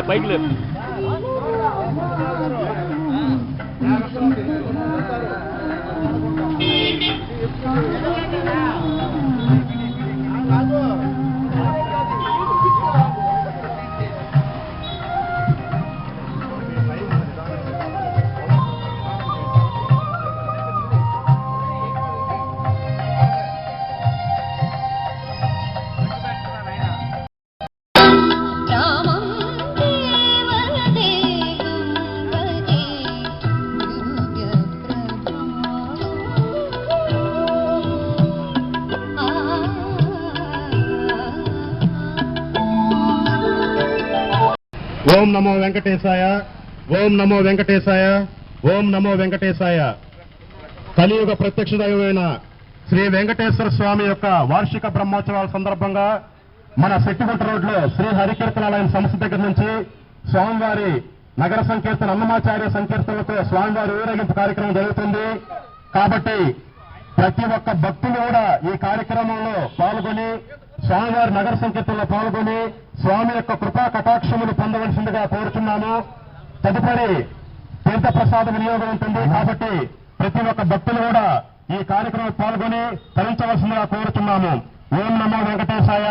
పైకి లే ఓం నమో వెంకటేశాయ, ఓం నమో వెంకటేశాయ, ఓం నమో వెంకటేశాయ. కలియుగ ప్రత్యక్ష దైవమైన శ్రీ వెంకటేశ్వర స్వామి యొక్క వార్షిక బ్రహ్మోత్సవాల సందర్భంగా మన శెట్టిగుంట రోడ్లో శ్రీ హరికీర్తనాలయం సంస్థ దగ్గర నుంచి స్వామివారి నగర సంకీర్తన అన్నమాచార్య సంకీర్తనలతో స్వామివారి ఊరేగింపు కార్యక్రమం జరుగుతుంది. కాబట్టి ప్రతి ఒక్క భక్తులు కూడా ఈ కార్యక్రమంలో పాల్గొని స్వామివారి నగర సంకీర్తనలో పాల్గొని స్వామి యొక్క కృపా కటాక్షములు పొందవలసిందిగా కోరుచున్నాము. తదుపరి తీర్థ ప్రసాద వినియోగం ఉంటుంది. కాబట్టి ప్రతి ఒక్క భక్తులు కూడా ఈ కార్యక్రమం పాల్గొని తరించవలసిందిగా కోరుచున్నాము. ఓం నమో వెంకటేశాయ,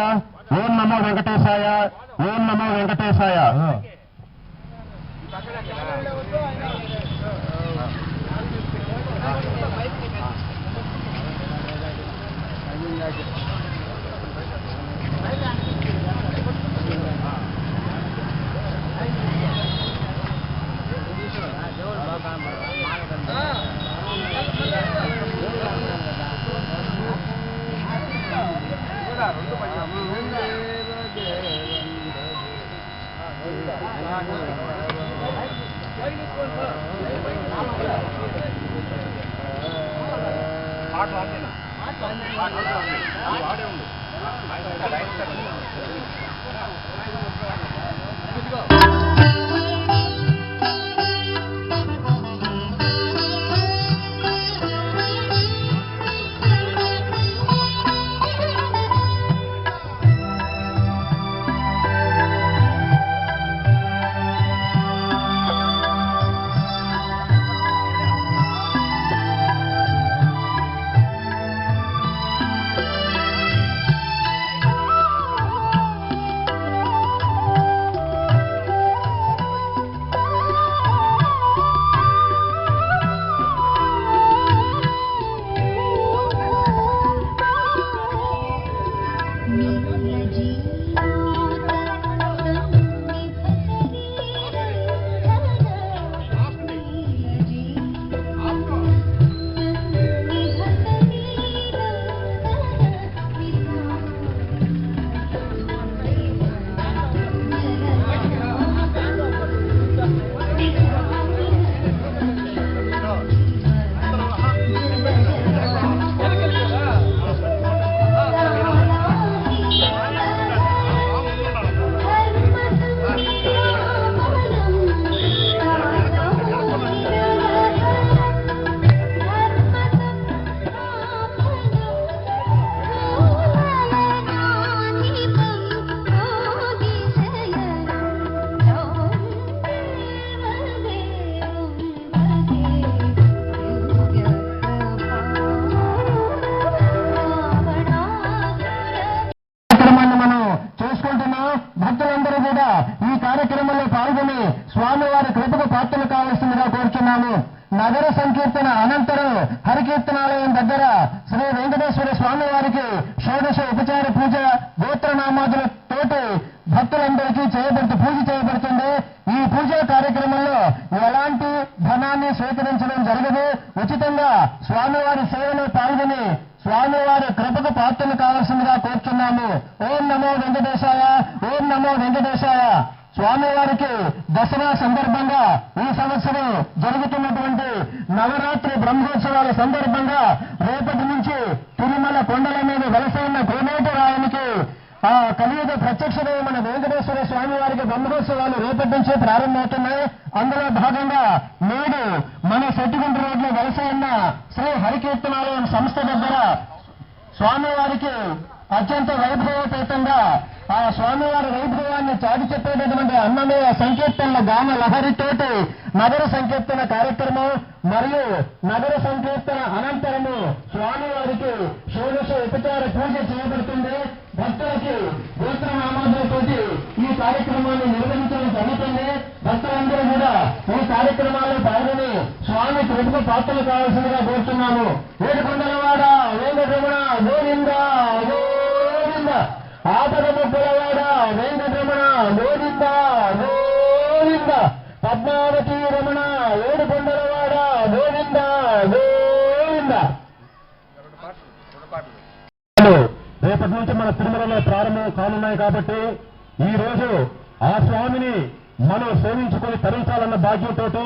ఓం నమో వెంకటేశాయ, ఓం నమో వెంకటేశాయ. భక్తులందరూ కూడా ఈ కార్యక్రమంలో పాల్గొని స్వామివారి కృపకు పాత్రలు కావాల్సిందిగా కోరుచున్నాము. నగర సంకీర్తన అనంతరం హరికీర్తనాలయం దగ్గర శ్రీ వెంకటేశ్వర స్వామి వారికి షోడశ ఉపచార పూజ గోత్రనామాదులతోటి భక్తులందరికీ పూజ చేయబడుతుంది. ఈ పూజా కార్యక్రమంలో ఎలాంటి ధనాన్ని స్వీకరించడం జరగదు. ఉచితంగా స్వామివారి సేవలో పాల్గొని స్వామివారి కృపకు పాత్రలు కావాల్సిందిగా కోరుచున్నాము. ఓం నమో వెంకటేశాయ, ఓం నమో వెంకటేశాయ. స్వామివారికి దసరా సందర్భంగా ఈ సంవత్సరం జరుగుతున్నటువంటి నవరాత్రి బ్రహ్మోత్సవాల సందర్భంగా రేపటి నుంచి తిరుమల కొండల మీద వెలసైన కోనేటరాయనికి ఆ కలియుగ ప్రత్యక్షమైన వెంకటేశ్వర స్వామి వారికి బ్రహ్మోత్సవాలు రేపటి నుంచి ప్రారంభమవుతున్నాయి. అందులో భాగంగా నేడు మన శెట్టిగుంట రోడ్లో వెలసైన శ్రీ హరికీర్తనాలయం సంస్థ దగ్గర స్వామివారికి అత్యంత వైభవపేతంగా ఆ స్వామివారి వైభవాన్ని చాటి చెప్పేటటువంటి అన్నమయ్య సంకీర్తనల గాన లహరితోటి నగర సంకీర్తన కార్యక్రమం మరియు నగర సంకీర్తన అనంతరము స్వామివారికి షోడశ ఉపచార పూజ చేయబడుతుంది. భక్తులకి గోత్రనామాదులతోటి ఈ కార్యక్రమాన్ని నిర్వహించడం జరుగుతుంది. భక్తులందరూ కూడా ఈ కార్యక్రమాల్లో పాల్గొని స్వామి కృపకు పాత్రలు కావాల్సిందిగా కోరుతున్నాము. ఏడుకొండలవాడ వెంకటరమణ గోవింద గోవింద, ఆపదము పొలవాడ వెంకటరమణ గోవింద గోవింద, పద్మావతి రమణ ఏడుకొండలవాడ గోవింద గోవింద. రేపటి నుంచి మన తిరుమలలో ప్రారంభం కానున్నాయి కాబట్టి ఈ రోజు ఆ స్వామిని మనం సేవించుకొని తరించాలన్న భాగ్యంతో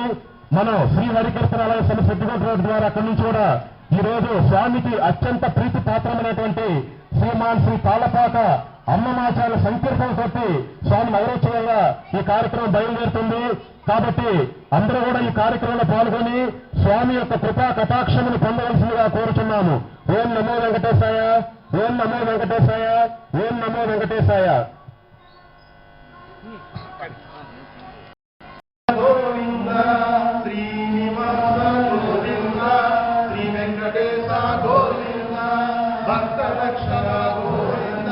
మనం శ్రీ హరికీర్తనాలయ సంస్థ సిద్ధిగొండ రోడ్డు ద్వారా అక్కడి నుంచి కూడా ఈ రోజు స్వామికి అత్యంత ప్రీతి పాత్రమైనటువంటి శ్రీమాన్ శ్రీ తాళపాక అమ్మమాచార్య సంకీర్తన తోటి స్వామి నగరోత్సవంగా ఈ కార్యక్రమం బయలుదేరుతుంది. కాబట్టి అందరూ కూడా ఈ కార్యక్రమంలో పాల్గొని స్వామి యొక్క కృపా కటాక్షమును పొందవలసిందిగా కోరుతున్నాము. ఓం నమో వెంకటేశాయ, ఓం నమో వెంకటేశాయ, ఓం నమో వెంకటేశాయ. గోవింద శ్రీనివాస గోవింద, శ్రీ వెంకటేశ గోవింద, భక్త రక్షణ గోవింద,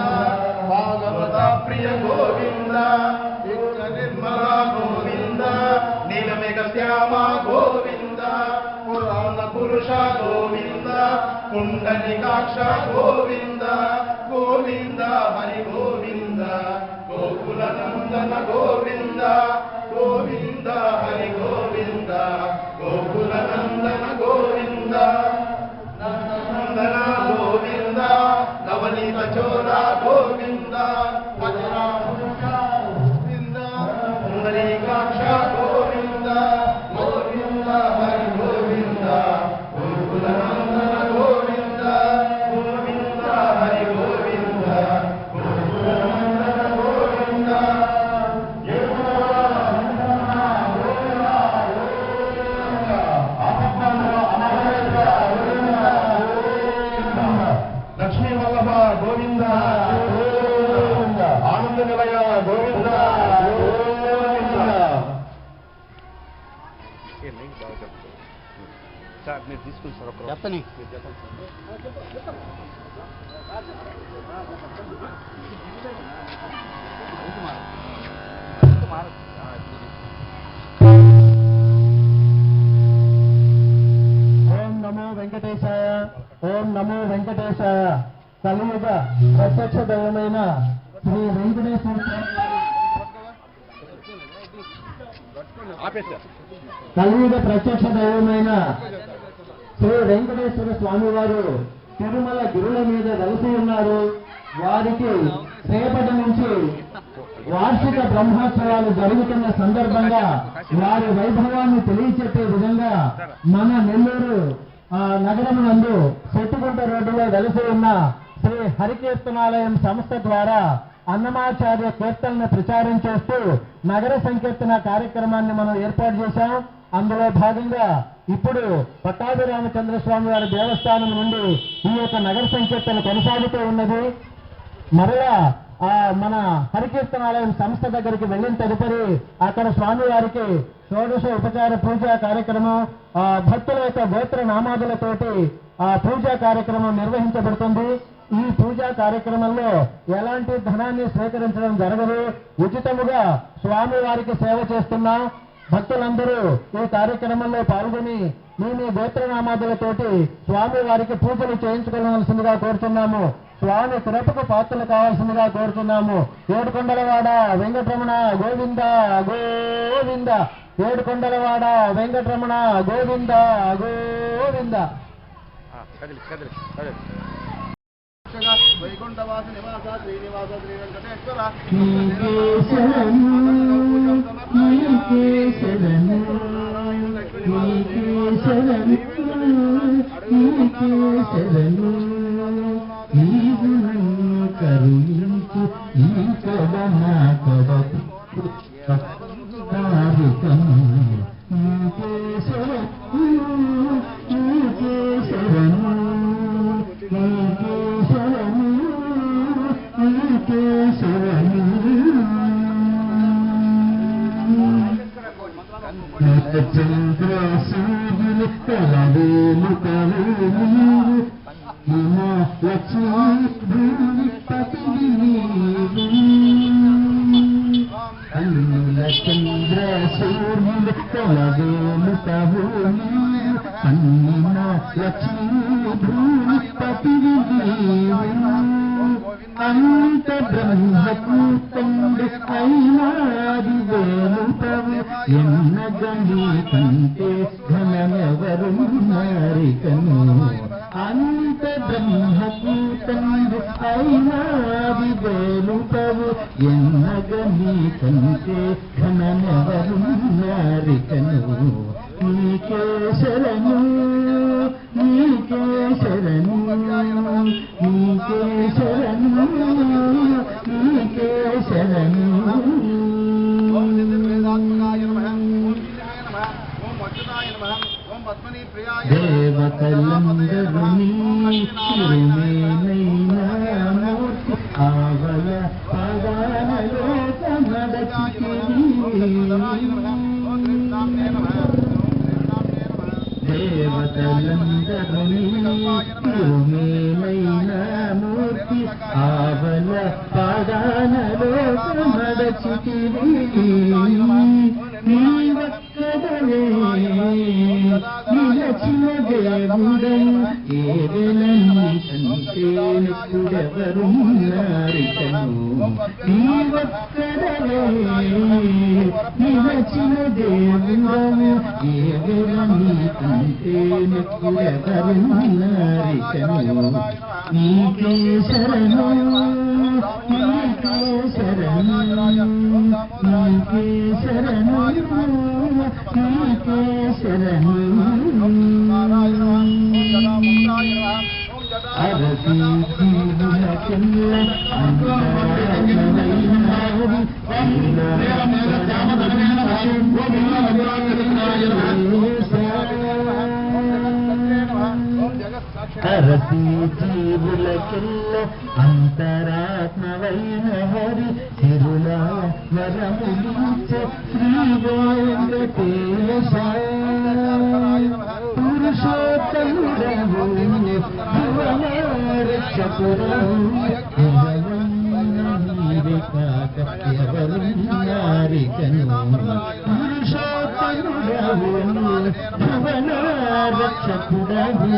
భాగవత ప్రియ గోవింద, యుక్త నిర్మల గోవింద, నీలమేఘ శ్యామ గోవింద, పురాణ పురుష గోవింద, కుండలికాక్ష గోవింద గోవింద, హరి గోవింద, గోకుల నందన గోవింద గోవింద, హరి గోవింద, గోకుల నందన గోవింద, నందన గోవింద, నవనీత చోర గోవింద, గోవింద, కుండలికాక్ష గోవింద గోవింద, హరి గోవింద, గోకుల నందన గోవింద గోవింద, హరి గోవింద, గోకుల నందన గోవింద. లక్ష్మీ వల్లభ గోవింద గోవింద, ఆనంద నిలయ గోవింద గోవింద. సార్ మీరు తీసుకుని సార్ ఒక చెప్పని ఓం నమో వెంకటేశాయ, ఓం నమో వెంకటేశాయ. కలియుగ ప్రత్యక్ష దైవమైన శ్రీ వెంకటేశ్వర కలియుగ ప్రత్యక్ష దైవమైన శ్రీ వెంకటేశ్వర స్వామి వారు తిరుమల గిరుల మీద వెలసి ఉన్నారు. వారికి రేపటి నుంచి వార్షిక బ్రహ్మోత్సవాలు జరుగుతున్న సందర్భంగా వారి వైభవాన్ని తెలియచెప్పే విధంగా మన నెల్లూరు నగరం నందు సెట్టుగుంట రోడ్డులో వెలసి ఉన్న శ్రీ హరికీర్తనాలయం సంస్థ ద్వారా అన్నమాచార్య కీర్తనను ప్రచారం చేస్తూ నగర సంకీర్తన కార్యక్రమాన్ని మనం ఏర్పాటు చేశాం. అందులో భాగంగా ఇప్పుడు పట్టాభిరామచంద్ర స్వామి వారి దేవస్థానం నుండి ఈ యొక్క నగర సంకీర్తన కొనసాగుతూ ఉన్నది. మరలా మన హరికీర్తనాలయం సంస్థ దగ్గరికి వెళ్ళిన తదుపరి అక్కడ స్వామివారికి షోడశ ఉపచార పూజా కార్యక్రమం భక్తుల యొక్క గోత్ర నామాదులతోటి పూజా కార్యక్రమం నిర్వహించబడుతుంది. ఈ పూజా కార్యక్రమంలో ఎలాంటి ధనాన్ని స్వీకరించడం జరగదు. ఉచితముగా స్వామివారికి సేవ చేస్తున్నాం. భక్తులందరూ ఈ కార్యక్రమంలో పాల్గొని మీ గోత్రనామాదులతోటి స్వామి వారికి పూజలు చేయించుకోవాల్సిందిగా కోరుతున్నాము. స్వామి కృపకు పాత్రలు కావాల్సిందిగా కోరుతున్నాము. ఏడుకొండలవాడ వెంకటరమణ గోవింద గోవింద, ఏడుకొండలవాడ వెంకటరమణ గోవింద గోవింద. వైకుంఠవాస నివాస శ్రీనివాస శ్రీ వెంకటేశ్వర కరుణించు ఈ కదనా కడకు శరణు చంద్ర సూర్యులు కలవేలు కవేలు హిమా లక్ష్మీ భూమి పతివి నీవు అన్నుల చంద్ర సూర్యులు కలవేలు కవేలు అన్న లక్ష్మీ భూమి పతివి నీవు అంత బ్రహ్మకూతండు అయినాది వేలుపవు ఎన్నగని కంటే ఘనమెవరున్నారికను అంత బ్రహ్మకూతండు అయినాది వేలుపవు ఎన్నగని కంటే ఘనమెవరున్నారికను నీకే శరణు నీకే శరణు నీకే శరణు నీకే శరణు దేవతలందరూ నీరుమేనైనా మూర్తి ఆవల పదాలలో దేవతలందరూ నీరుమేనైనా మూర్తి ఆవల పదాలలో మడచితివి నీవక్కడవే నిలచిన దేవుడను ఏదెలని కంటేను కుడెవరున్నారికను నీవక్కడవే నిలచిన దేవుడను ఏదెలని కంటేను కుడెవరున్నారికను నీకే శరణు నీకే శరణు నీకే శరణు నీకే శరణు అరసి జీవుల చెల్ల అరసి జీవులకెల్ల అంతరాత్మవైన హరి తిరుల వరములించే శ్రీ వెంకటేశ పురుషోత్తముడవు భువన రక్షకుడవు నీవే కాక ఎవరున్నారికను పురుషోత్తముడవు భువన రక్షకుడవు